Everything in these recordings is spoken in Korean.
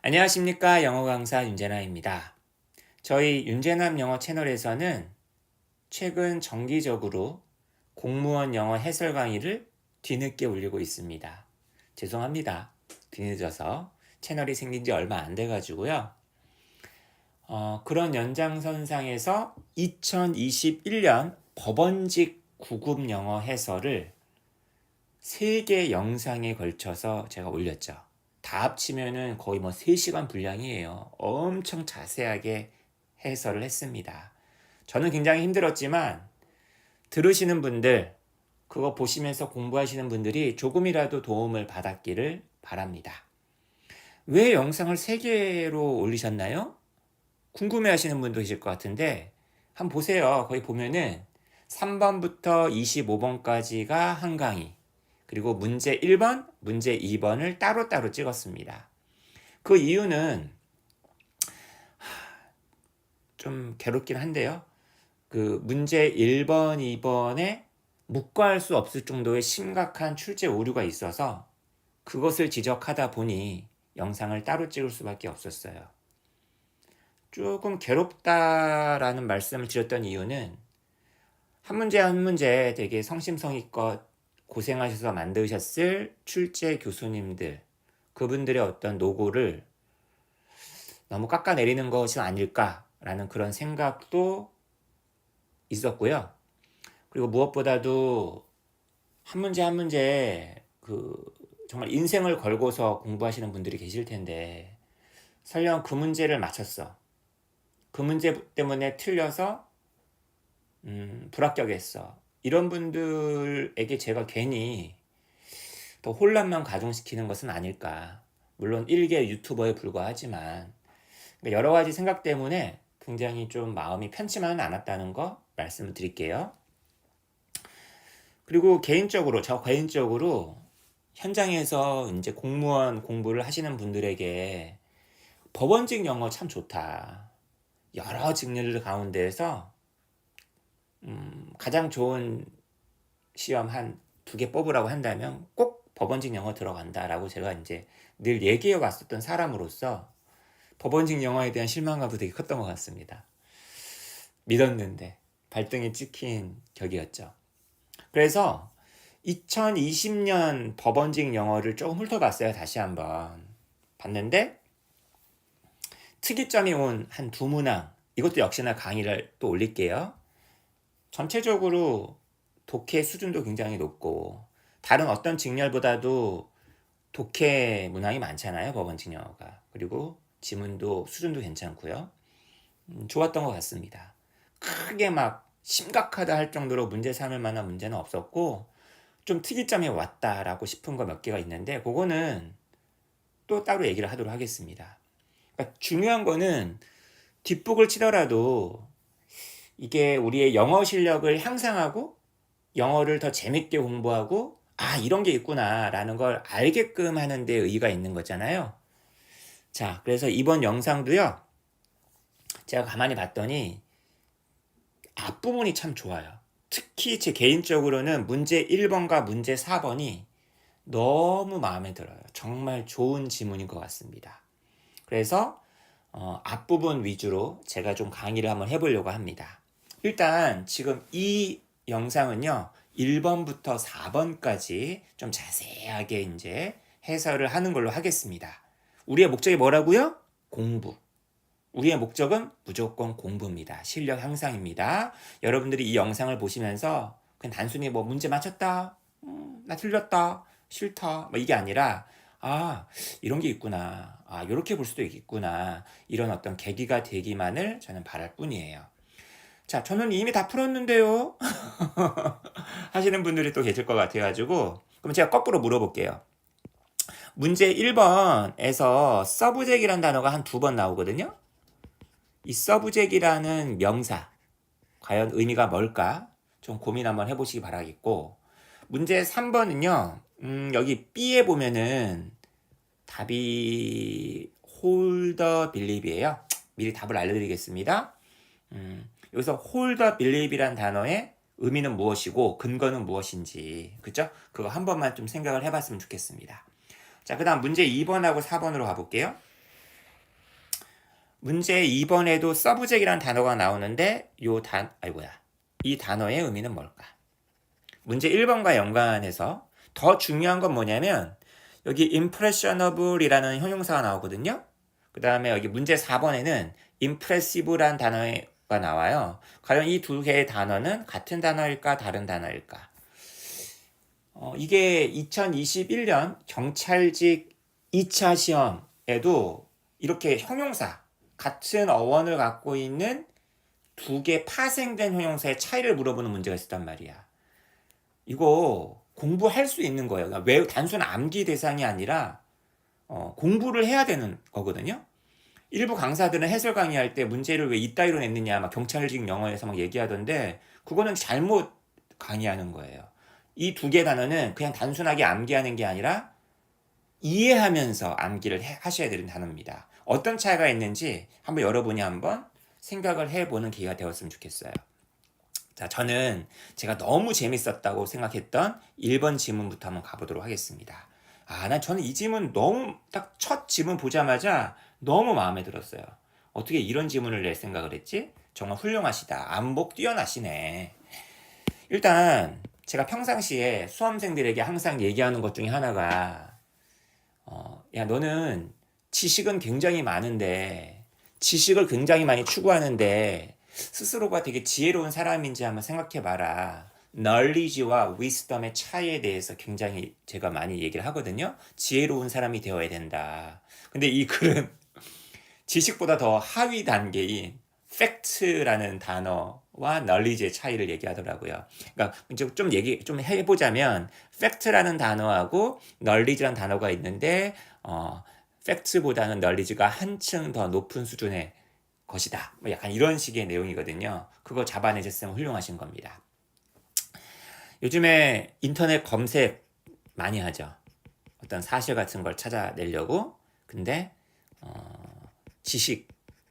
안녕하십니까. 영어 강사 윤재남입니다. 저희 윤재남 영어 채널에서는 최근 정기적으로 공무원 영어 해설 강의를 뒤늦게 올리고 있습니다. 죄송합니다. 뒤늦어서 채널이 생긴 지 얼마 안 돼가지고요. 그런 연장선상에서 2021년 법원직 9급 영어 해설을 3개 영상에 걸쳐서 제가 올렸죠. 다 합치면은 거의 3시간 분량이에요. 엄청 자세하게 해설을 했습니다. 저는 굉장히 힘들었지만 들으시는 분들, 그거 보시면서 공부하시는 분들이 조금이라도 도움을 받았기를 바랍니다. 왜 영상을 3개로 올리셨나요? 궁금해 하시는 분도 계실 것 같은데 한번 보세요. 거기 보면은 3번부터 25번까지가 한 강의, 그리고 문제 1번, 문제 2번을 따로따로 찍었습니다. 그 이유는 좀 괴롭긴 한데요. 그 문제 1번, 2번에 묵과할 수 없을 정도의 심각한 출제 오류가 있어서 그것을 지적하다 보니 영상을 따로 찍을 수밖에 없었어요. 조금 괴롭다라는 말씀을 드렸던 이유는 한 문제 한 문제 되게 성심성의껏 고생하셔서 만드셨을 출제 교수님들, 그분들의 어떤 노고를 너무 깎아내리는 것이 아닐까라는 그런 생각도 있었고요. 그리고 무엇보다도 한 문제 한 문제 정말 인생을 걸고서 공부하시는 분들이 계실 텐데 설령 그 문제를 맞췄어. 그 문제 때문에 틀려서 불합격했어. 이런 분들에게 제가 괜히 더 혼란만 가중시키는 것은 아닐까. 물론 일개 유튜버에 불과하지만 여러 가지 생각 때문에 굉장히 좀 마음이 편치만은 않았다는 거 말씀을 드릴게요. 그리고 저 개인적으로 현장에서 이제 공무원 공부를 하시는 분들에게 법원직 영어 참 좋다. 여러 직렬 가운데에서 가장 좋은 시험 한 2개 뽑으라고 한다면 꼭 법원직 영어 들어간다라고 제가 이제 늘 얘기해 왔었던 사람으로서 법원직 영어에 대한 실망감도 되게 컸던 것 같습니다. 믿었는데 발등에 찍힌 격이었죠. 그래서 2020년 법원직 영어를 조금 훑어봤어요. 다시 한번 봤는데 특이점이 온 한 2문항, 이것도 역시나 강의를 또 올릴게요. 전체적으로 독해 수준도 굉장히 높고 다른 어떤 직렬보다도 독해 문항이 많잖아요. 법원직 영어가. 그리고 지문도 수준도 괜찮고요. 좋았던 것 같습니다. 크게 막 심각하다 할 정도로 문제 삼을 만한 문제는 없었고 좀 특이점이 왔다라고 싶은 거 몇 개가 있는데 그거는 또 따로 얘기를 하도록 하겠습니다. 그러니까 중요한 거는 뒷북을 치더라도 이게 우리의 영어 실력을 향상하고 영어를 더 재밌게 공부하고 이런 게 있구나 라는 걸 알게끔 하는 데 의의가 있는 거잖아요. 자, 그래서 이번 영상도요, 제가 가만히 봤더니 앞부분이 참 좋아요. 특히 제 개인적으로는 문제 1번과 문제 4번이 너무 마음에 들어요. 정말 좋은 지문인 것 같습니다. 그래서 앞부분 위주로 제가 좀 강의를 한번 해보려고 합니다. 일단 지금 이 영상은요, 1번부터 4번까지 좀 자세하게 이제 해설을 하는 걸로 하겠습니다. 우리의 목적이 뭐라고요? 공부. 우리의 목적은 무조건 공부입니다. 실력 향상입니다. 여러분들이 이 영상을 보시면서 그냥 단순히 문제 맞췄다, 나 틀렸다, 싫다, 이게 아니라 이런 게 있구나, 이렇게 볼 수도 있구나, 이런 어떤 계기가 되기만을 저는 바랄 뿐이에요. 자, 저는 이미 다 풀었는데요 하시는 분들이 또 계실 것 같아가지고 그럼 제가 거꾸로 물어볼게요. 문제 1번에서 서브젝이라는 단어가 한 2번 나오거든요. 이 서브젝이라는 명사 과연 의미가 뭘까 좀 고민 한번 해보시기 바라겠고, 문제 3번은요 여기 B에 보면은 답이 hold the belief이에요. 미리 답을 알려드리겠습니다. 여기서 hold the belief이란 단어의 의미는 무엇이고 근거는 무엇인지, 그죠? 그거 한 번만 좀 생각을 해봤으면 좋겠습니다. 자, 그 다음 문제 2번하고 4번으로 가볼게요. 문제 2번에도 서브젝이라는 단어가 나오는데 이 단어의 의미는 뭘까? 문제 1번과 연관해서 더 중요한 건 뭐냐면 여기 impressionable이라는 형용사가 나오거든요. 그 다음에 여기 문제 4번에는 impressive라는 단어가 나와요. 과연 이 두 개의 단어는 같은 단어일까 다른 단어일까? 이게 2021년 경찰직 2차 시험에도 이렇게 형용사, 같은 어원을 갖고 있는 두 개 파생된 형용사의 차이를 물어보는 문제가 있었단 말이야. 이거 공부할 수 있는 거예요. 그러니까 왜 단순 암기 대상이 아니라 공부를 해야 되는 거거든요. 일부 강사들은 해설 강의할 때 문제를 왜 이따위로 냈느냐 막 경찰직 영어에서 막 얘기하던데 그거는 잘못 강의하는 거예요. 이 두 개 단어는 그냥 단순하게 암기하는 게 아니라 이해하면서 암기를 하셔야 되는 단어입니다. 어떤 차이가 있는지 한번 여러분이 한번 생각을 해보는 기회가 되었으면 좋겠어요. 자, 저는 제가 너무 재밌었다고 생각했던 1번 지문부터 한번 가보도록 하겠습니다. 저는 이 지문 너무 딱 첫 지문 보자마자 너무 마음에 들었어요. 어떻게 이런 지문을 낼 생각을 했지? 정말 훌륭하시다. 안목 뛰어나시네. 일단 제가 평상시에 수험생들에게 항상 얘기하는 것 중에 하나가 야, 너는 지식은 굉장히 많은데 지식을 굉장히 많이 추구하는데 스스로가 되게 지혜로운 사람인지 한번 생각해봐라. knowledge와 wisdom의 차이에 대해서 굉장히 제가 많이 얘기를 하거든요. 지혜로운 사람이 되어야 된다. 근데 이 글은 지식보다 더 하위 단계인 fact라는 단어와 knowledge의 차이를 얘기하더라고요. 그러니까 이제 좀 얘기 좀 해보자면 fact라는 단어하고 knowledge라는 단어가 있는데 fact보다는 knowledge가 한층 더 높은 수준의 것이다. 뭐 약간 이런 식의 내용이거든요. 그거 잡아내셨으면 훌륭하신 겁니다. 요즘에 인터넷 검색 많이 하죠. 어떤 사실 같은 걸 찾아내려고. 근데 지식,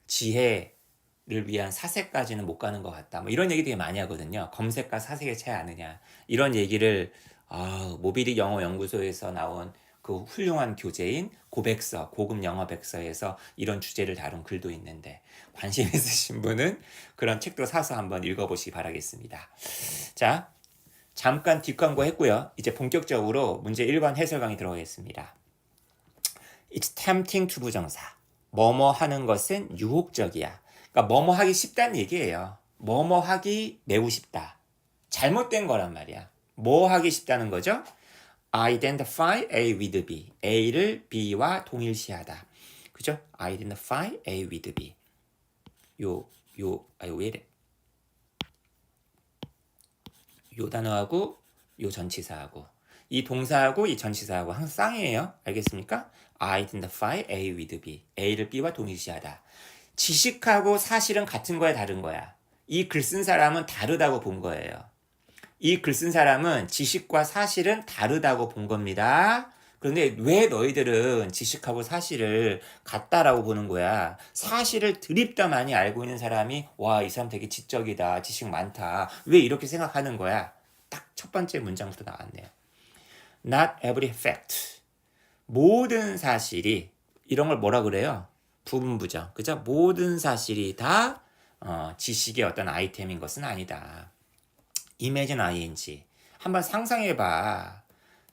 지혜를 위한 사색까지는 못 가는 것 같다. 뭐 이런 얘기 되게 많이 하거든요. 검색과 사색의 차이 아느냐. 이런 얘기를 모비딕 영어연구소에서 나온 그 훌륭한 교재인 고백서, 고급 영어 백서에서 이런 주제를 다룬 글도 있는데 관심 있으신 분은 그런 책도 사서 한번 읽어보시기 바라겠습니다. 자, 잠깐 뒷광고 했고요. 이제 본격적으로 문제 1번 해설 강의 들어가겠습니다. It's tempting to 부정사. 뭐뭐 하는 것은 유혹적이야. 그러니까 뭐뭐 하기 쉽다는 얘기예요. 뭐뭐 하기 매우 쉽다. 잘못된 거란 말이야. 뭐 하기 쉽다는 거죠? identify A with B. A를 B와 동일시하다. 그죠? identify A with B. 왜 이래? 요 단어하고 요 전치사하고 이 동사하고 이 전치사하고 항상 쌍이에요. 알겠습니까? identify A with B. A를 B와 동일시하다. 지식하고 사실은 같은 거야 다른 거야. 이 글 쓴 사람은 다르다고 본 거예요. 이 글 쓴 사람은 지식과 사실은 다르다고 본 겁니다. 그런데 왜 너희들은 지식하고 사실을 같다라고 보는 거야? 사실을 드립다 많이 알고 있는 사람이 와, 이 사람 되게 지적이다, 지식 많다. 왜 이렇게 생각하는 거야? 딱 첫 번째 문장부터 나왔네요. Not every fact. 모든 사실이 이런 걸 뭐라 그래요? 부분부정. 그죠? 모든 사실이 다 지식의 어떤 아이템인 것은 아니다. imagine ing. 한번 상상해봐.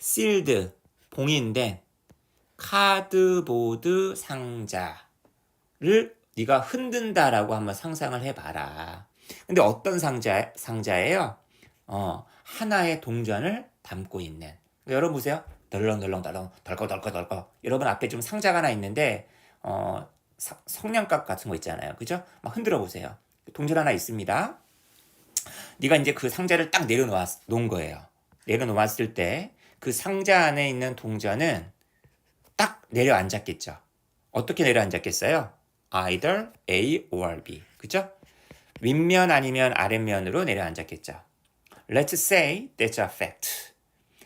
sealed, 봉인된 카드보드 상자를 네가 흔든다라고 한번 상상을 해봐라. 근데 어떤 상자예요? 하나의 동전을 담고 있는. 여러분 보세요. 덜렁덜렁덜렁, 덜컥덜컥덜컥. 여러분 앞에 좀 상자가 하나 있는데 성냥갑 같은 거 있잖아요. 그죠? 막 흔들어 보세요. 동전 하나 있습니다. 네가 이제 그 상자를 딱 내려놓은 거예요. 내려놓았을 때 그 상자 안에 있는 동전은 딱 내려앉았겠죠. 어떻게 내려앉았겠어요? Either A or B. 그죠? 윗면 아니면 아랫면으로 내려앉았겠죠. Let's say that's a fact.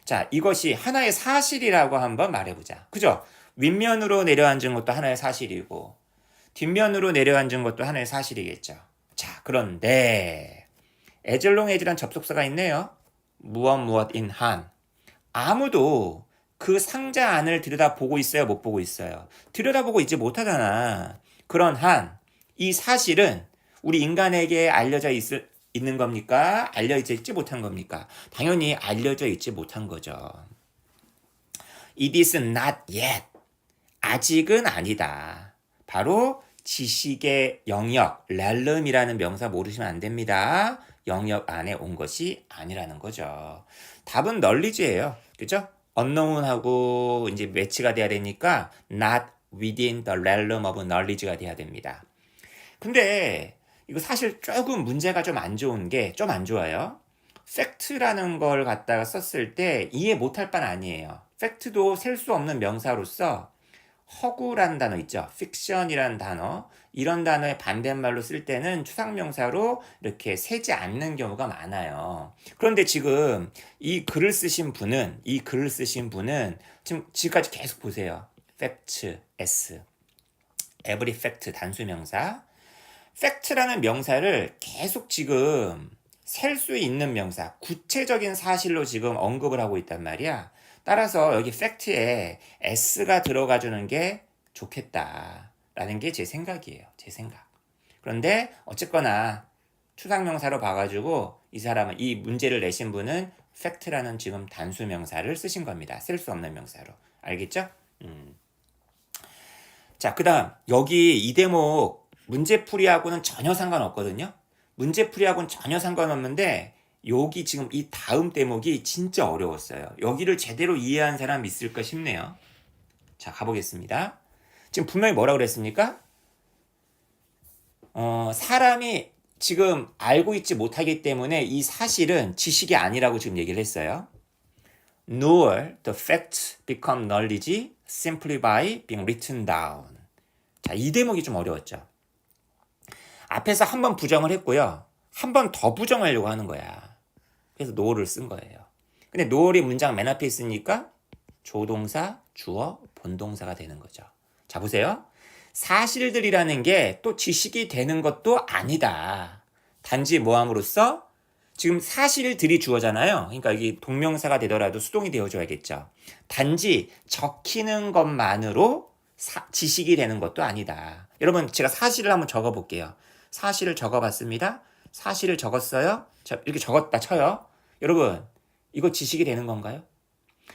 자, 이것이 하나의 사실이라고 한번 말해보자. 그죠? 윗면으로 내려앉은 것도 하나의 사실이고 뒷면으로 내려앉은 것도 하나의 사실이겠죠. 자, 그런데 as long as란 접속사가 있네요. 무엇인 한. 아무도 그 상자 안을 들여다보고 있어요? 못 보고 있어요? 들여다보고 있지 못하잖아. 그런 한 이 사실은 우리 인간에게 있는 겁니까? 알려져 있지 못한 겁니까? 당연히 알려져 있지 못한 거죠. It is not yet. 아직은 아니다. 바로 지식의 영역, 렐름이라는 명사 모르시면 안 됩니다. 영역 안에 온 것이 아니라는 거죠. 답은 널리지예요. 그죠? unknown하고 이제 매치가 돼야 되니까 not within the realm of knowledge가 돼야 됩니다. 근데 이거 사실 조금 문제가 좀 안 좋은 게 좀 안 좋아요. 팩트라는 걸 갖다가 썼을 때 이해 못할 바는 아니에요. 팩트도 셀 수 없는 명사로서 허구라는 단어 있죠. 픽션이라는 단어. 이런 단어의 반대말로 쓸 때는 추상명사로 이렇게 세지 않는 경우가 많아요. 그런데 지금 이 글을 쓰신 분은 지금 지금까지 계속 보세요. fact, s. every fact 단수명사. fact라는 명사를 계속 지금 셀 수 있는 명사, 구체적인 사실로 지금 언급을 하고 있단 말이야. 따라서 여기 팩트에 s가 들어가주는 게 좋겠다라는 게 제 생각이에요. 제 생각. 그런데 어쨌거나 추상명사로 봐가지고 이 사람은, 이 문제를 내신 분은 팩트라는 지금 단수명사를 쓰신 겁니다. 셀 수 없는 명사로. 알겠죠? 자, 그 다음 여기 이 대목 문제풀이하고는 전혀 상관없거든요. 문제풀이하고는 전혀 상관없는데 여기 지금 이 다음 대목이 진짜 어려웠어요. 여기를 제대로 이해한 사람 있을까 싶네요. 자, 가보겠습니다. 지금 분명히 뭐라고 그랬습니까? 사람이 지금 알고 있지 못하기 때문에 이 사실은 지식이 아니라고 지금 얘기를 했어요. Nor the facts become knowledge simply by being written down. 자, 이 대목이 좀 어려웠죠. 앞에서 한 번 부정을 했고요. 한 번 더 부정하려고 하는 거야. 그래서 no를 쓴 거예요. 근데 no를 문장 맨 앞에 있으니까 조동사, 주어, 본동사가 되는 거죠. 자, 보세요. 사실들이라는 게 또 지식이 되는 것도 아니다. 단지 뭐함으로써 지금 사실들이 주어잖아요. 그러니까 여기 동명사가 되더라도 수동이 되어줘야겠죠. 단지 적히는 것만으로 지식이 되는 것도 아니다. 여러분, 제가 사실을 한번 적어볼게요. 사실을 적어봤습니다. 사실을 적었어요. 자, 이렇게 적었다 쳐요. 여러분, 이거 지식이 되는 건가요?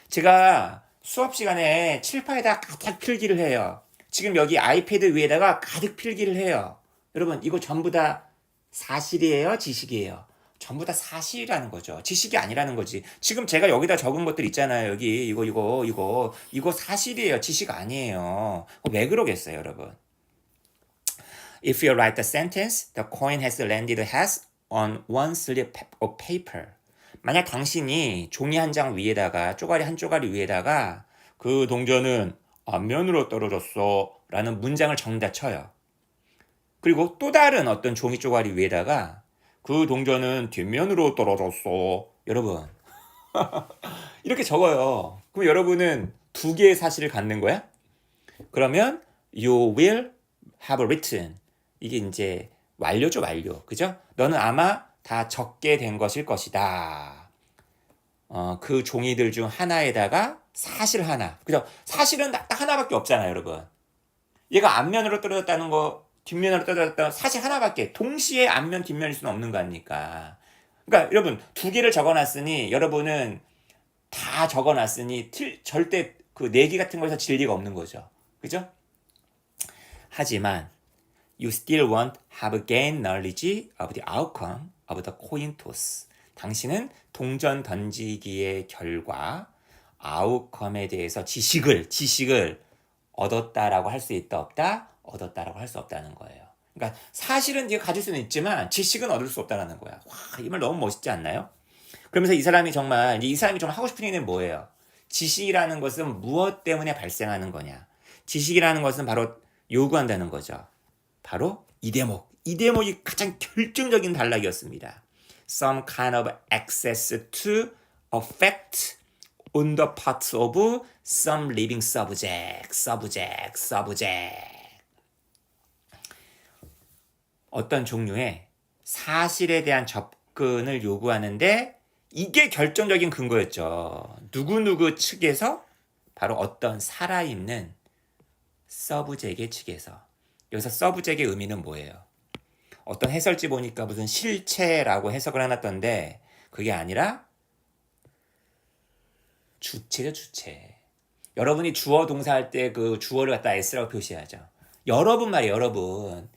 제가 수업 시간에 칠판에다 가득 필기를 해요. 지금 여기 아이패드 위에다가 가득 필기를 해요. 여러분, 이거 전부 다 사실이에요? 지식이에요? 전부 다 사실이라는 거죠. 지식이 아니라는 거지. 지금 제가 여기다 적은 것들 있잖아요. 여기 이거 사실이에요. 지식 아니에요. 왜 그러겠어요, 여러분? If you write the sentence, the coin has landed heads on one slip of paper. 만약 당신이 종이 한 장 위에다가, 쪼가리 한 쪼가리 위에다가 그 동전은 앞면으로 떨어졌어 라는 문장을 정답 쳐요. 그리고 또 다른 어떤 종이 쪼가리 위에다가 그 동전은 뒷면으로 떨어졌어. 여러분, 이렇게 적어요. 그럼 여러분은 두 개의 사실을 갖는 거야? 그러면 you will have written. 이게 이제 완료죠, 완료. 그죠? 너는 아마 다 적게 된 것일 것이다. 그 종이들 중 하나에다가 사실 하나. 그죠? 사실은 딱 하나밖에 없잖아요, 여러분. 얘가 앞면으로 떨어졌다는 거, 뒷면으로 떨어졌다는 거 사실 하나밖에. 동시에 앞면, 뒷면일 수는 없는 거 아닙니까? 그러니까 여러분, 두 개를 적어놨으니 여러분은 다 적어놨으니 절대 그 내기 같은 거에서 질 리가 없는 거죠. 그죠? 하지만 you still won't have gained knowledge of the outcome of the coin toss. 당신은 동전 던지기의 결과, 아웃컴에 대해서 지식을 얻었다라고 할 수 있다, 없다? 얻었다라고 할 수 없다는 거예요. 그러니까 사실은 네가 가질 수는 있지만 지식은 얻을 수 없다는 거야. 와, 이 말 너무 멋있지 않나요? 그러면서 이 사람이 좀 하고 싶은 얘기는 뭐예요? 지식이라는 것은 무엇 때문에 발생하는 거냐? 지식이라는 것은 바로 요구한다는 거죠. 바로 이 대목이 가장 결정적인 단락이었습니다. Some kind of access to a fact on the part of some living subject. 어떤 종류의 사실에 대한 접근을 요구하는데 이게 결정적인 근거였죠. 누구누구 측에서 바로 어떤 살아있는 서브젝의 측에서 여기서 서브젝의 의미는 뭐예요? 어떤 해설지 보니까 무슨 실체라고 해석을 해놨던데 그게 아니라 주체죠, 주체. 여러분이 주어 동사 할 때 그 주어를 갖다 s라고 표시하죠. 여러분 말이에요, 여러분.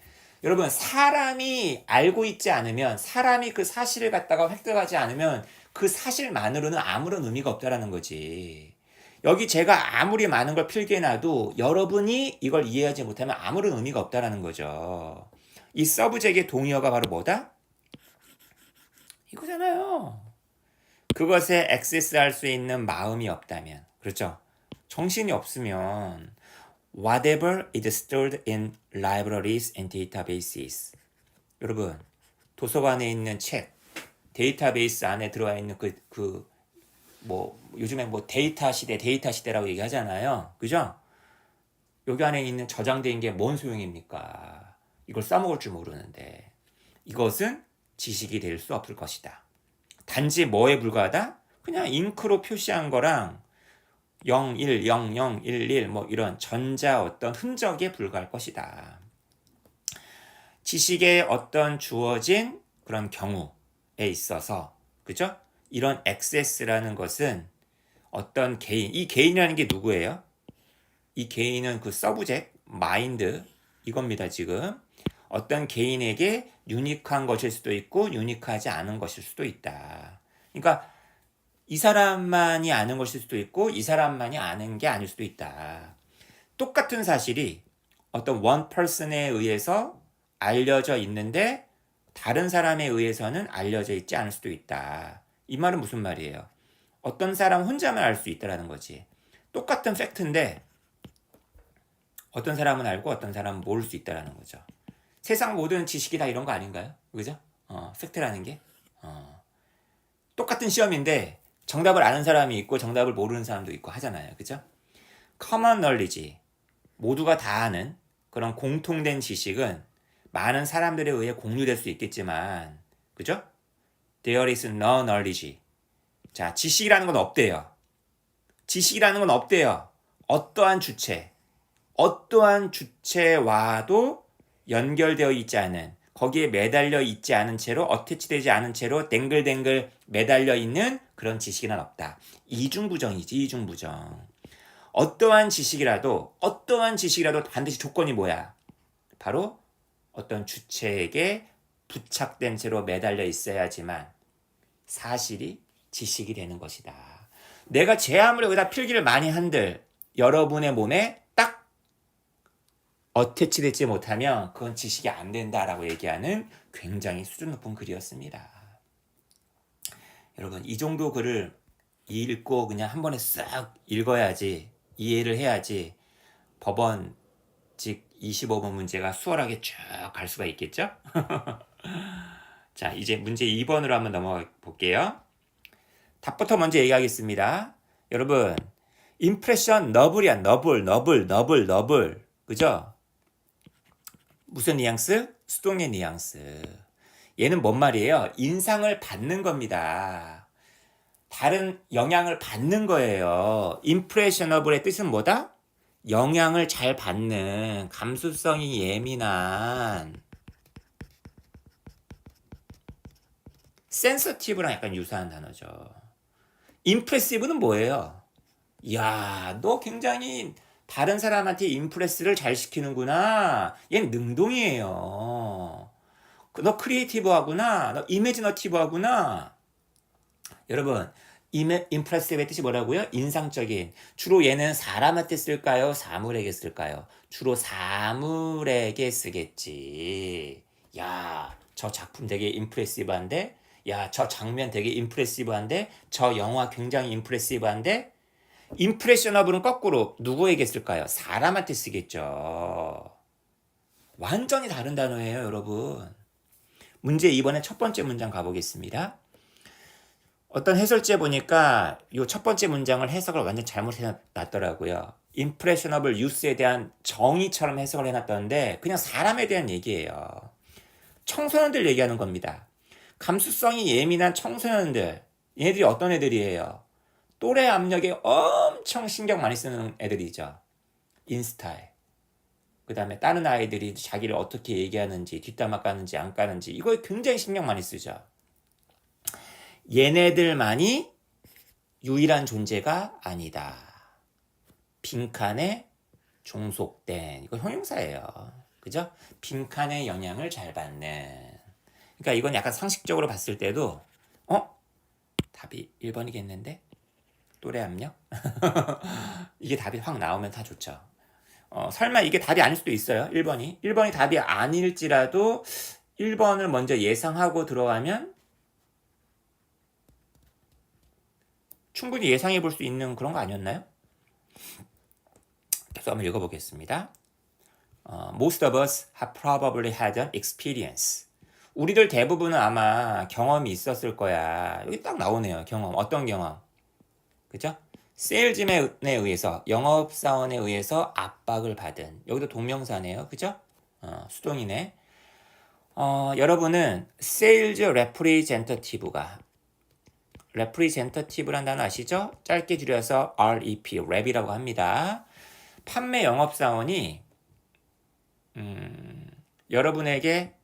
여러분, 사람이 알고 있지 않으면, 사람이 그 사실을 갖다가 획득하지 않으면 그 사실만으로는 아무런 의미가 없다라는 거지. 여기 제가 아무리 많은 걸 필기해놔도 여러분이 이걸 이해하지 못하면 아무런 의미가 없다라는 거죠. 이 서브젝의 동의어가 바로 뭐다? 이거잖아요. 그것에 액세스할 수 있는 마음이 없다면, 그렇죠? 정신이 없으면 whatever is stored in libraries and databases. 여러분, 도서관에 있는 책, 데이터베이스 안에 들어와 있는 요즘에 뭐 데이터 시대라고 얘기하잖아요. 그죠? 여기 안에 있는 저장된 게 뭔 소용입니까? 이걸 써먹을 줄 모르는데. 이것은 지식이 될 수 없을 것이다. 단지 뭐에 불과하다? 그냥 잉크로 표시한 거랑 01, 00, 11 뭐 이런 전자 어떤 흔적에 불과할 것이다. 지식의 어떤 주어진 그런 경우에 있어서, 그죠? 이런 액세스라는 것은 어떤 개인, 이 개인이라는 게 누구예요? 이 개인은 그 서브젝, 마인드 이겁니다, 지금. 어떤 개인에게 유니크한 것일 수도 있고 유니크하지 않은 것일 수도 있다. 그러니까 이 사람만이 아는 것일 수도 있고 이 사람만이 아는 게 아닐 수도 있다. 똑같은 사실이 어떤 one person에 의해서 알려져 있는데 다른 사람에 의해서는 알려져 있지 않을 수도 있다. 이 말은 무슨 말이에요? 어떤 사람 혼자만 알 수 있다는 거지. 똑같은 팩트인데 어떤 사람은 알고 어떤 사람은 모를 수 있다는 거죠. 세상 모든 지식이 다 이런 거 아닌가요? 그죠? 팩트라는 게. 똑같은 시험인데 정답을 아는 사람이 있고 정답을 모르는 사람도 있고 하잖아요. 그죠? common knowledge, 모두가 다 아는 그런 공통된 지식은 많은 사람들에 의해 공유될 수 있겠지만, 그죠? There is no knowledge. 자, 지식이라는 건 없대요. 지식이라는 건 없대요. 어떠한 주체와도 연결되어 있지 않은, 거기에 매달려 있지 않은 채로, 어태치되지 않은 채로 댕글댕글 매달려 있는 그런 지식은 없다. 이중부정이지, 이중부정. 어떠한 지식이라도 반드시 조건이 뭐야? 바로 어떤 주체에게 부착된 채로 매달려 있어야지만 사실이 지식이 되는 것이다. 내가 제 아무리 여기다 필기를 많이 한들 여러분의 몸에 딱 어태치되지 못하면 그건 지식이 안 된다라고 얘기하는 굉장히 수준 높은 글이었습니다. 여러분, 이 정도 글을 읽고 그냥 한 번에 싹 읽어야지, 이해를 해야지 법원직 25번 문제가 수월하게 쭉 갈 수가 있겠죠? 자, 이제 문제 2번으로 한번 넘어가 볼게요. 답부터 먼저 얘기하겠습니다. 여러분, 임프레션 너블이야. 너블. 그죠? 무슨 뉘앙스? 수동의 뉘앙스. 얘는 뭔 말이에요? 인상을 받는 겁니다. 다른 영향을 받는 거예요. impressionable의 뜻은 뭐다? 영향을 잘 받는, 감수성이 예민한, sensitive랑 약간 유사한 단어죠. impressive는 뭐예요? 이야, 너 굉장히 다른 사람한테 임프레스를 잘 시키는구나. 얘는 능동이에요. 너 크리에이티브하구나. 너 이미지너티브하구나. 여러분, 임프레시브의 뜻이 뭐라고요? 인상적인. 주로 얘는 사람한테 쓸까요? 사물에게 쓸까요? 주로 사물에게 쓰겠지. 야, 저 작품 되게 임프레시브한데? 야, 저 장면 되게 임프레시브한데? 저 영화 굉장히 임프레시브한데? 임프레셔너블은 거꾸로 누구에게 쓸까요? 사람한테 쓰겠죠. 완전히 다른 단어예요, 여러분. 문제 2번의 첫 번째 문장 가보겠습니다. 어떤 해설지에 보니까 이 첫 번째 문장을 해석을 완전 잘못해놨더라고요. impressionable use에 대한 정의처럼 해석을 해놨던데 그냥 사람에 대한 얘기예요. 청소년들 얘기하는 겁니다. 감수성이 예민한 청소년들, 얘네들이 어떤 애들이에요? 또래 압력에 엄청 신경 많이 쓰는 애들이죠. 인스타에. 그 다음에 다른 아이들이 자기를 어떻게 얘기하는지, 뒷담화 까는지 안 까는지, 이거 굉장히 신경 많이 쓰죠. 얘네들만이 유일한 존재가 아니다. 빈칸에 종속된, 이거 형용사예요. 그죠? 빈칸의 영향을 잘 받는. 그러니까 이건 약간 상식적으로 봤을 때도 답이 1번이겠는데? 또래 압력? 이게 답이 확 나오면 다 좋죠. 설마 이게 답이 아닐 수도 있어요. 1번이. 1번이 답이 아닐지라도 1번을 먼저 예상하고 들어가면 충분히 예상해 볼 수 있는 그런 거 아니었나요? 계속 한번 읽어보겠습니다. Most of us have probably had an experience. 우리들 대부분은 아마 경험이 있었을 거야. 여기 딱 나오네요. 경험. 어떤 경험? 그죠? 세일즈맨에 의해서, 영업사원에 의해서 압박을 받은. 여기도 동명사네요. 그죠? 수동이네. 여러분은 세일즈 레프리젠터티브가, 레프리젠터티브란 단어 아시죠? 짧게 줄여서 REP, 랩이라고 합니다. 판매 영업사원이 여러분에게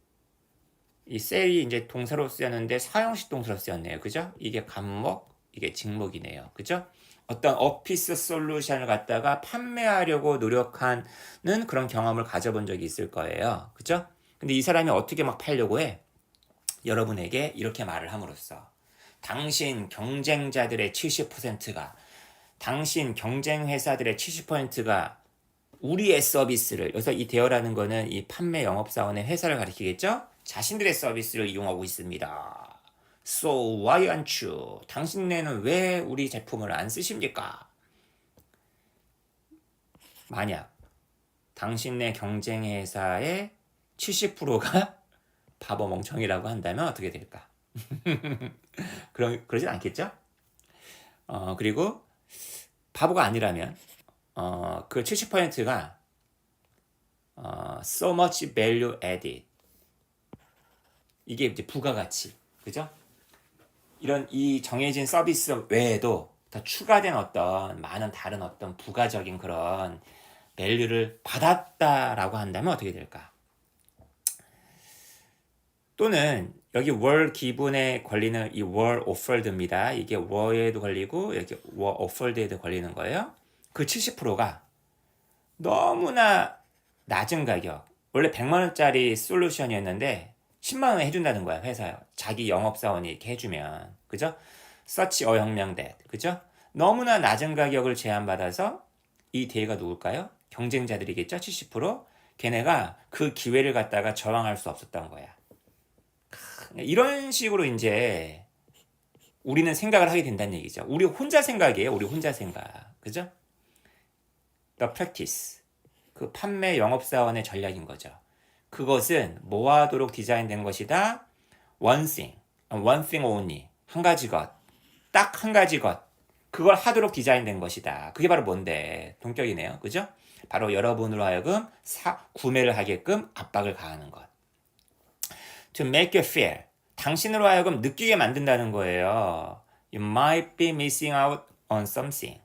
이 셀이 이제 동사로 쓰였는데 사형식 동사로 쓰였네요. 그죠? 이게 간목, 이게 직목이네요. 그죠? 어떤 오피스 솔루션을 갖다가 판매하려고 노력하는 그런 경험을 가져본 적이 있을 거예요. 그죠? 근데 이 사람이 어떻게 막 팔려고 해? 여러분에게 이렇게 말을 함으로써 당신 경쟁자들의 70%가, 당신 경쟁 회사들의 70%가 우리의 서비스를, 여기서 이 대여라는 거는 이 판매 영업사원의 회사를 가리키겠죠? 자신들의 서비스를 이용하고 있습니다. So why aren't you? 당신네는 왜 우리 제품을 안 쓰십니까? 만약 당신네 경쟁 회사의 70%가 바보 멍청이라고 한다면 어떻게 될까? 그러진 않겠죠? 그리고 바보가 아니라면 그 70%가 so much value added, 이게 이제 부가가치, 그죠? 이런 이 정해진 서비스 외에도 더 추가된 어떤 많은 다른 어떤 부가적인 그런 밸류를 받았다라고 한다면 어떻게 될까? 또는 여기 월 기분에 걸리는 이 월 오퍼드입니다. 이게 월에도 걸리고 이렇게 월 오퍼드에도 걸리는 거예요. 그 70%가 너무나 낮은 가격, 원래 100만 원짜리 솔루션이었는데 10만 원에 해준다는 거야, 회사요. 자기 영업사원이 이렇게 해주면. 그죠? 서치 어혁명대. 그죠? 너무나 낮은 가격을 제한받아서 이 대회가 누굴까요? 경쟁자들이겠죠? 70%? 걔네가 그 기회를 갖다가 저항할 수 없었던 거야. 이런 식으로 이제 우리는 생각을 하게 된다는 얘기죠. 우리 혼자 생각이에요. 우리 혼자 생각. 그죠? The practice. 그 판매 영업사원의 전략인 거죠. 그것은 뭐 하도록 디자인된 것이다? One thing only. 한 가지 것. 딱 한 가지 것. 그걸 하도록 디자인된 것이다. 그게 바로 뭔데? 동격이네요. 그죠? 바로 여러분으로 하여금 구매를 하게끔 압박을 가하는 것. To make you feel. 당신으로 하여금 느끼게 만든다는 거예요. You might be missing out on something.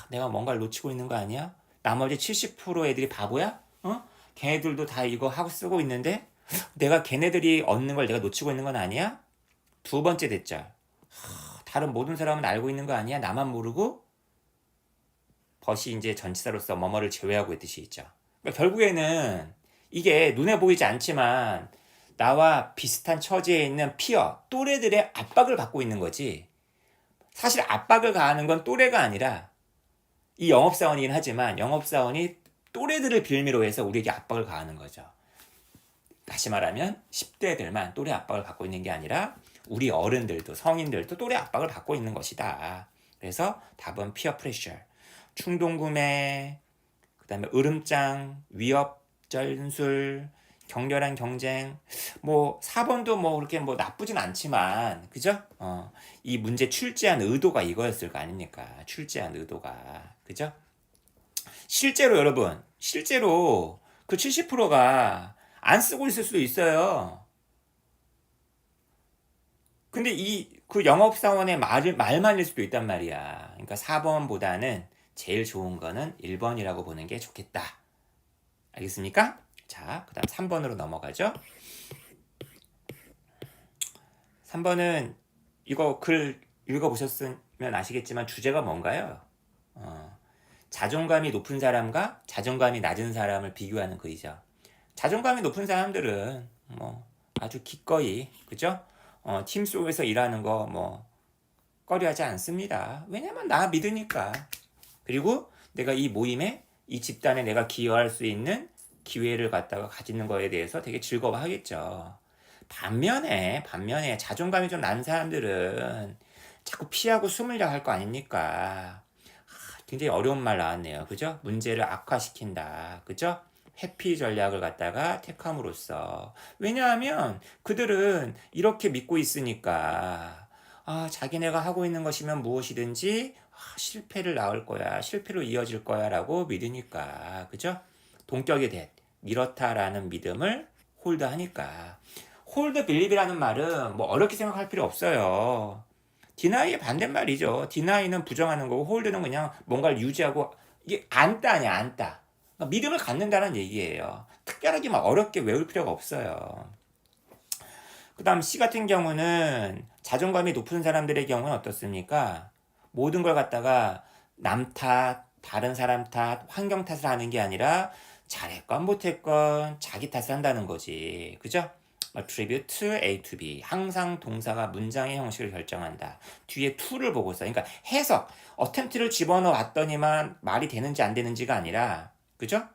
내가 뭔가를 놓치고 있는 거 아니야? 나머지 70% 애들이 바보야? 걔네들도 다 이거 하고 쓰고 있는데 내가 걔네들이 얻는 걸 내가 놓치고 있는 건 아니야? 두 번째 대절. 다른 모든 사람은 알고 있는 거 아니야? 나만 모르고? 벗이 이제 전치사로서 뭐뭐를 제외하고 있듯이 있죠. 그러니까 결국에는 이게 눈에 보이지 않지만 나와 비슷한 처지에 있는 피어, 또래들의 압박을 받고 있는 거지. 사실 압박을 가하는 건 또래가 아니라 이 영업사원이긴 하지만 영업사원이 또래들을 빌미로 해서 우리에게 압박을 가하는 거죠. 다시 말하면 10대들만 또래 압박을 받고 있는 게 아니라 우리 어른들도 성인들도 또래 압박을 받고 있는 것이다. 그래서 답은 피어 프레셔, 충동구매, 그 다음에 으름장, 위협 전술, 격렬한 경쟁. 뭐 4번도 뭐 그렇게 뭐 나쁘진 않지만 그죠? 이 문제 출제한 의도가 이거였을 거 아닙니까? 출제한 의도가. 그죠? 실제로 여러분, 실제로 그 70%가 안 쓰고 있을 수도 있어요. 근데 그 영업사원의 말만일 수도 있단 말이야. 그러니까 4번보다는 제일 좋은 거는 1번이라고 보는 게 좋겠다. 알겠습니까? 자, 그 다음 3번으로 넘어가죠. 3번은 이거 글 읽어보셨으면 아시겠지만 주제가 뭔가요? 자존감이 높은 사람과 자존감이 낮은 사람을 비교하는 글이죠. 자존감이 높은 사람들은 뭐 아주 기꺼이, 그죠? 팀 속에서 일하는 거 뭐 꺼려하지 않습니다. 왜냐면 나 믿으니까. 그리고 내가 이 모임에, 이 집단에 내가 기여할 수 있는 기회를 갖다가 가지는 거에 대해서 되게 즐거워하겠죠. 반면에 자존감이 좀 낮은 사람들은 자꾸 피하고 숨으려 할 거 아닙니까? 굉장히 어려운 말 나왔네요. 그죠? 문제를 악화시킨다. 그죠? 회피 전략을 갖다가 택함으로써. 왜냐하면 그들은 이렇게 믿고 있으니까, 자기네가 하고 있는 것이면 무엇이든지 실패를 낳을 거야. 실패로 이어질 거야. 라고 믿으니까. 그죠? 동격이 돼. 이렇다라는 믿음을 홀드하니까. 홀드 빌립이라는 말은 뭐 어렵게 생각할 필요 없어요. 디나이의 반대말이죠. 디나이는 부정하는 거고 홀드는 그냥 뭔가를 유지하고, 이게 안다 아니야, 안다. 그러니까 믿음을 갖는다는 얘기예요. 특별하게 막 어렵게 외울 필요가 없어요. 그 다음 C 같은 경우는 자존감이 높은 사람들의 경우는 어떻습니까? 모든 걸 갖다가 남 탓, 다른 사람 탓, 환경 탓을 하는 게 아니라 잘했건 못했건 자기 탓을 한다는 거지. 그죠? attribute A to B. 항상 동사가 문장의 형식을 결정한다. 뒤에 to를 보고 써. 그러니까 해석, attempt를 집어넣어 왔더니만 말이 되는지 안 되는지가 아니라, 그죠?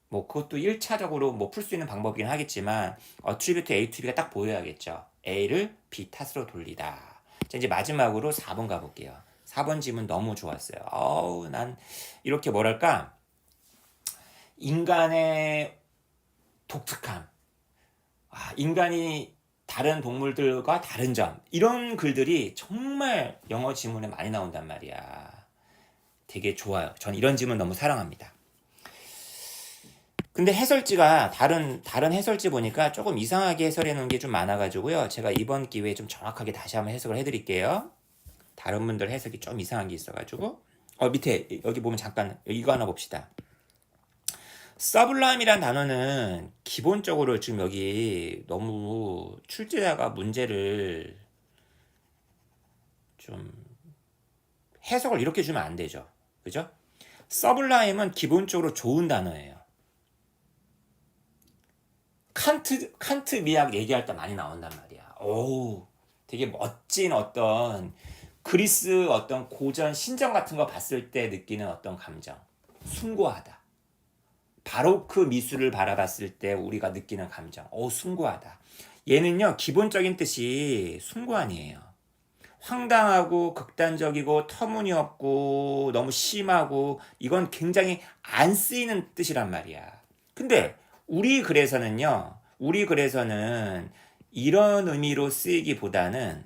뭐 그것도 1차적으로 뭐 풀 수 있는 방법이긴 하겠지만 attribute A to B가 딱 보여야겠죠. A를 B 탓으로 돌리다. 자, 이제 마지막으로 4번 가볼게요. 4번 질문 너무 좋았어요. 난 이렇게 뭐랄까, 인간의 독특함, 인간이 다른 동물들과 다른 점, 이런 글들이 정말 영어 지문에 많이 나온단 말이야. 되게 좋아요. 전 이런 지문 너무 사랑합니다. 근데 해설지가 다른 해설지 보니까 조금 이상하게 해설해 놓은 게 좀 많아가지고요. 제가 이번 기회에 좀 정확하게 다시 한번 해석을 해드릴게요. 다른 분들 해석이 좀 이상한 게 있어가지고. 밑에 여기 보면 잠깐 이거 하나 봅시다. 서블라임이란 단어는 기본적으로 지금 여기 너무 출제자가 문제를 좀 해석을 이렇게 주면 안 되죠. 그죠? 서블라임은 기본적으로 좋은 단어예요. 칸트 미학 얘기할 때 많이 나온단 말이야. 되게 멋진 어떤 그리스 어떤 고전 신전 같은 거 봤을 때 느끼는 어떤 감정. 숭고하다. 바로크 미술을 바라봤을 때 우리가 느끼는 감정. 숭고하다. 얘는요, 기본적인 뜻이 숭고한이에요. 황당하고 극단적이고 터무니없고 너무 심하고, 이건 굉장히 안 쓰이는 뜻이란 말이야. 근데 우리 글에서는 이런 의미로 쓰이기보다는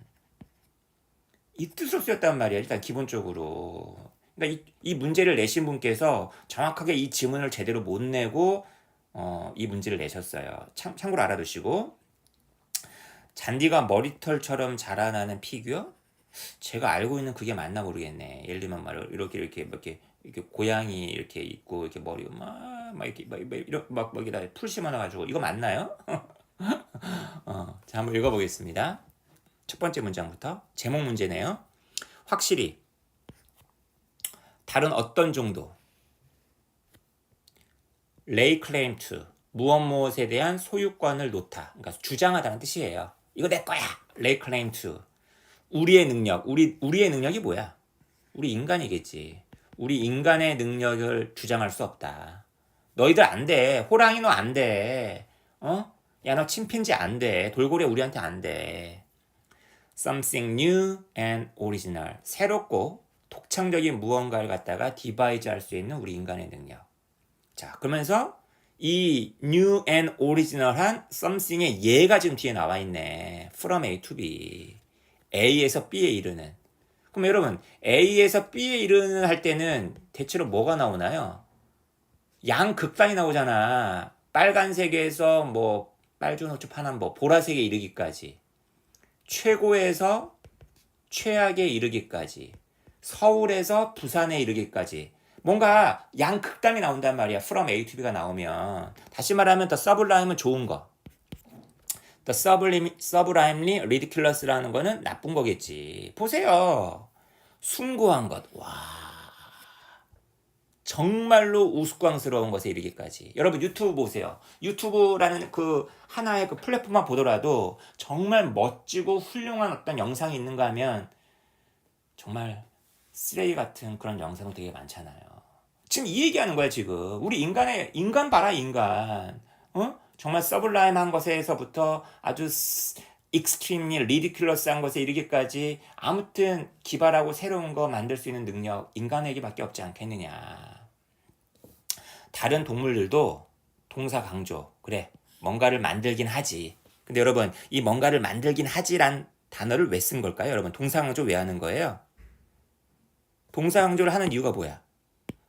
이 뜻으로 쓰였단 말이야. 일단 기본적으로. 그러니까 이 문제를 내신 분께서 정확하게 이 지문을 제대로 못 내고 이 문제를 내셨어요. 참고로 알아두시고. 잔디가 머리털처럼 자라나는 피규어? 제가 알고 있는 그게 맞나 모르겠네. 예를 들면 말로 이렇게 고양이 이렇게 있고 이렇게 머리 막 여기다 풀 심어놔가지고 이거 맞나요? 자, 한번 읽어보겠습니다. 첫 번째 문장부터. 제목 문제네요. 확실히 다른 어떤 정도 lay claim to 무엇에 대한 소유권을 놓다. 그러니까 주장하다는 뜻이에요. 이거 내 거야. lay claim to 우리의 능력. 우리의 능력이 뭐야? 우리 인간이겠지. 우리 인간의 능력을 주장할 수 없다. 너희들 안 돼. 호랑이 너 안 돼. 야, 너 침팬지 안 돼. 돌고래 우리한테 안 돼. Something new and original. 새롭고 독창적인 무언가를 갖다가 디바이즈 할 수 있는 우리 인간의 능력. 자, 그러면서 이 new and original한 something의 예가 지금 뒤에 나와 있네. From A to B. A에서 B에 이르는. 그럼 여러분, A에서 B에 이르는 할 때는 대체로 뭐가 나오나요? 양극단이 나오잖아. 빨간색에서 뭐 빨주노초 파남보 보라색에 이르기까지, 최고에서 최악에 이르기까지, 서울에서 부산에 이르기까지 뭔가 양극단이 나온단 말이야. from A to B가 나오면. 다시 말하면 더 서블라임은 좋은 거. 더 sublimely ridiculous라는 거는 나쁜 거겠지. 보세요. 숭고한 것. 와. 정말로 우스꽝스러운 것에 이르기까지. 여러분 유튜브 보세요. 유튜브라는 그 하나의 그 플랫폼만 보더라도 정말 멋지고 훌륭한 어떤 영상이 있는가 하면 정말 쓰레기 같은 그런 영상도 되게 많잖아요. 지금 이 얘기하는 거야 지금. 우리 인간 봐라 인간. 정말 서블라임한 것에서부터 아주 익스트림리 리디큘러스한 것에 이르기까지 아무튼 기발하고 새로운 거 만들 수 있는 능력 인간에게밖에 없지 않겠느냐. 다른 동물들도 동사 강조. 그래 뭔가를 만들긴 하지. 근데 여러분 이 뭔가를 만들긴 하지란 단어를 왜 쓴 걸까요? 여러분 동사 강조 왜 하는 거예요? 동사 강조를 하는 이유가 뭐야?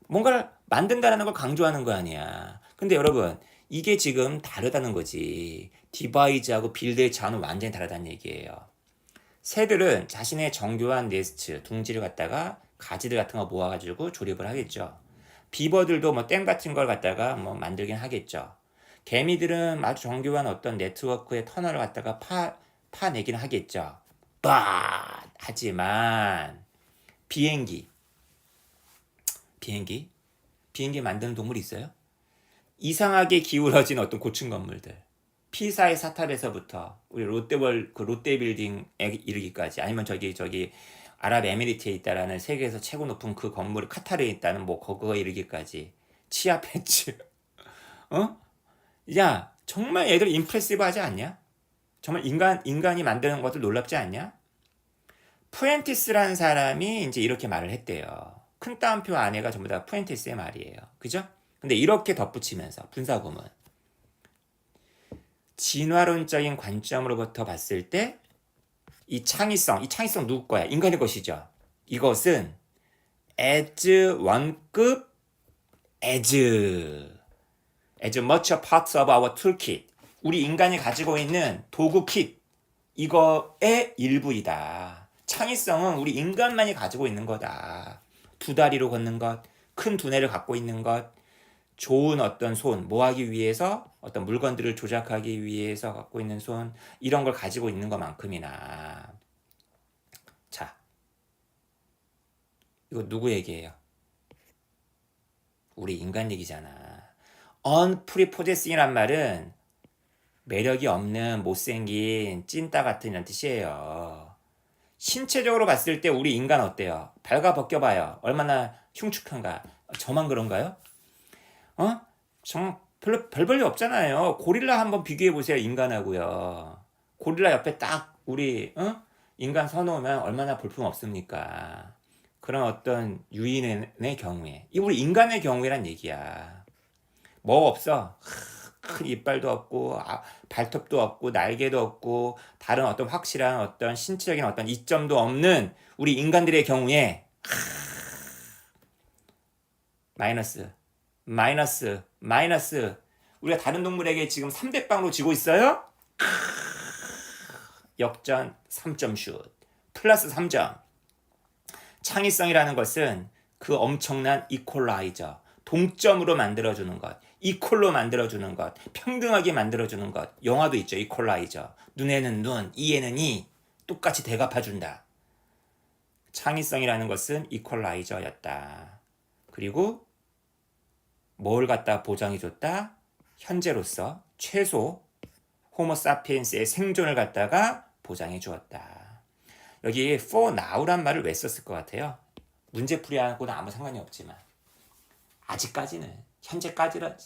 뭔가를 만든다라는 걸 강조하는 거 아니야. 근데 여러분 이게 지금 다르다는 거지. 디바이즈하고 빌드의 차원은 완전히 다르다는 얘기예요. 새들은 자신의 정교한 네스트, 둥지를 갖다가 가지들 같은 거 모아가지고 조립을 하겠죠. 비버들도 뭐 댐 같은 걸 갖다가 뭐 만들긴 하겠죠. 개미들은 아주 정교한 어떤 네트워크의 터널을 갖다가 파내긴 하겠죠. 하지만 비행기 만드는 동물이 있어요? 이상하게 기울어진 어떤 고층 건물들. 피사의 사탑에서부터 우리 롯데 빌딩에 이르기까지 아니면 저기 아랍에미리트에 있다라는 세계에서 최고 높은 그 건물이 카타르에 있다는 뭐 그거에 이르기까지 치아 팬츠. 야 정말 얘들 임프레시브하지 않냐? 정말 인간이 만드는 것들 놀랍지 않냐? 푸엔티스라는 사람이 이제 이렇게 말을 했대요. 큰 따옴표 안에가 전부 다 푸엔티스의 말이에요. 그죠? 근데 이렇게 덧붙이면서 분사구문 진화론적인 관점으로부터 봤을 때 이 창의성 누구 거야? 인간의 것이죠. 이것은 원급 as much a part of our toolkit 우리 인간이 가지고 있는 도구 킷 이거의 일부이다. 창의성은 우리 인간만이 가지고 있는 거다. 두 다리로 걷는 것, 큰 두뇌를 갖고 있는 것, 좋은 어떤 손, 뭐 하기 위해서 어떤 물건들을 조작하기 위해서 갖고 있는 손, 이런 걸 가지고 있는 것만큼이나. 자, 이거 누구 얘기예요? 우리 인간 얘기잖아. unprepossessing이란 말은 매력이 없는 못생긴 찐따 같은 이런 뜻이에요. 신체적으로 봤을 때 우리 인간 어때요? 발가 벗겨봐요. 얼마나 흉측한가? 저만 그런가요? 정말 별 볼일 없잖아요. 고릴라 한번 비교해 보세요. 인간하고요. 고릴라 옆에 딱 우리 인간 서놓으면 얼마나 볼품 없습니까? 그런 어떤 유인의 경우에 이 우리 인간의 경우에란 얘기야. 뭐 없어. 큰 이빨도 없고 발톱도 없고 날개도 없고 다른 어떤 확실한 어떤 신체적인 어떤 이점도 없는 우리 인간들의 경우에 마이너스 우리가 다른 동물에게 지금 3대0으로 지고 있어요? 역전 3점 슛 플러스 3점. 창의성이라는 것은 그 엄청난 이퀄라이저 동점으로 만들어주는 것, 이퀄로 만들어주는 것, 평등하게 만들어주는 것. 영화도 있죠. 이퀄라이저. 눈에는 눈, 이에는 이. 똑같이 대갚아준다. 창의성이라는 것은 이퀄라이저였다. 그리고 뭘 갖다 보장해줬다? 현재로서 최소 호모사피엔스의 생존을 갖다가 보장해주었다. 여기 for now란 말을 왜 썼을 것 같아요? 문제풀이하고는 아무 상관이 없지만 아직까지는 현재까지는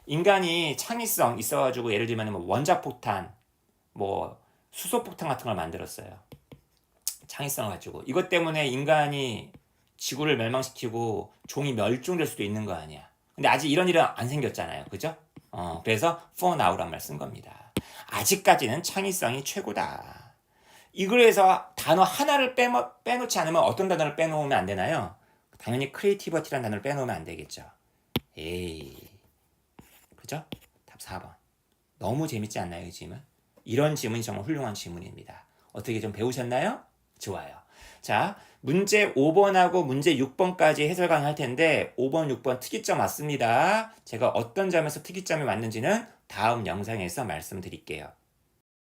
인간이 창의성 있어가지고 예를 들면 뭐 원자폭탄 뭐 수소폭탄 같은 걸 만들었어요. 창의성을 가지고 이것 때문에 인간이 지구를 멸망시키고 종이 멸종될 수도 있는 거 아니야. 근데 아직 이런 일은 안 생겼잖아요. 그죠? 그래서 for now란 말 쓴 겁니다. 아직까지는 창의성이 최고다. 이글에서 단어 하나를 빼놓지 않으면 어떤 단어를 빼놓으면 안 되나요? 당연히 크리에이티비티라는 단어를 빼놓으면 안 되겠죠. 에이, 그죠? 답 4번. 너무 재밌지 않나요, 이 질문? 이런 질문이 정말 훌륭한 질문입니다. 어떻게 좀 배우셨나요? 좋아요. 자, 문제 5번하고 문제 6번까지 해설 강의할 텐데 5번, 6번 특이점 왔습니다. 제가 어떤 점에서 특이점이 왔는지는 다음 영상에서 말씀드릴게요.